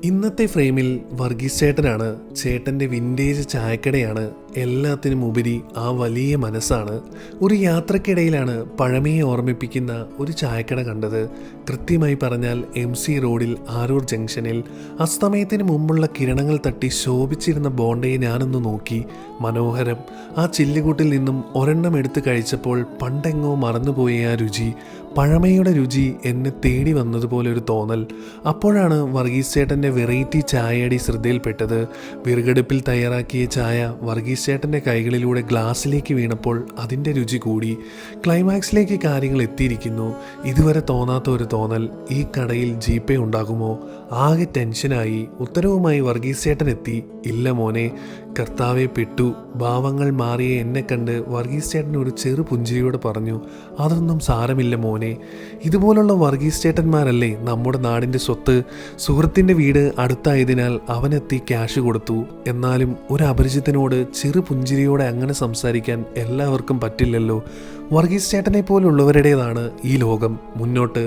ഇന്നത്തെ ഫ്രെയിമിൽ വർഗീസ് ചേട്ടനാണ്. ചേട്ടൻ്റെ വിൻറ്റേജ് ചായക്കടയാണ്. എല്ലാത്തിനും ഉപരി ആ വലിയ മനസ്സാണ്. ഒരു യാത്രക്കിടയിലാണ് പഴമയെ ഓർമ്മിപ്പിക്കുന്ന ഒരു ചായക്കട കണ്ടത്. കൃത്യമായി പറഞ്ഞാൽ MC റോഡിൽ ആരൂർ ജംഗ്ഷനിൽ. അസ്തമയത്തിന് മുമ്പുള്ള കിരണങ്ങൾ തട്ടി ശോഭിച്ചിരുന്ന ബോണ്ടയെ ഞാനൊന്ന് നോക്കി. മനോഹരം. ആ ചില്ലുകൂട്ടിൽ നിന്നും ഒരെണ്ണം എടുത്ത് കഴിച്ചപ്പോൾ പണ്ടെങ്ങോ മറന്നുപോയ ആ രുചി, പഴമയുടെ രുചി എന്നെ തേടി വന്നതുപോലെ ഒരു തോന്നൽ. അപ്പോഴാണ് വർഗീസ് ചേട്ടൻ്റെ വെറൈറ്റി ചായയടി ശ്രദ്ധയിൽപ്പെട്ടത്. വിറകടുപ്പിൽ തയ്യാറാക്കിയ ചായ വർഗീസ് ചേട്ടൻ്റെ കൈകളിലൂടെ ഗ്ലാസ്സിലേക്ക് വീണപ്പോൾ അതിൻ്റെ രുചി കൂടി. ക്ലൈമാക്സിലേക്ക് കാര്യങ്ങൾ എത്തിയിരിക്കുന്നു. ഇതുവരെ തോന്നാത്ത ഒരു തോന്നൽ. ഈ കടയിൽ GPay ഉണ്ടാകുമോ? ആകെ ടെൻഷനായി. ഉത്തരവുമായി വർഗീസ് ചേട്ടൻ എത്തി. ഇല്ല മോനെ, കർത്താവെ പെട്ടു. ഭാവങ്ങൾ മാറിയ എന്നെ കണ്ട് വർഗീസ് ചേട്ടൻ ഒരു ചെറു പുഞ്ചിരിയോടെ പറഞ്ഞു, അതൊന്നും സാരമില്ല മോനെ. ഇതുപോലുള്ള വർഗീസ് ചേട്ടന്മാരല്ലേ നമ്മുടെ നാടിൻ്റെ സ്വത്ത്. സുഹൃത്തിൻ്റെ വീട് അടുത്തായതിനാൽ അവനെത്തി ക്യാഷ് കൊടുത്തു. എന്നാലും ഒരു അപരിചിതനോട് ചെറു പുഞ്ചിരിയോടെ അങ്ങനെ സംസാരിക്കാൻ എല്ലാവർക്കും പറ്റില്ലല്ലോ. വർഗീസ് ചേട്ടനെ പോലുള്ളവരുടേതാണ് ഈ ലോകം. മുന്നോട്ട്.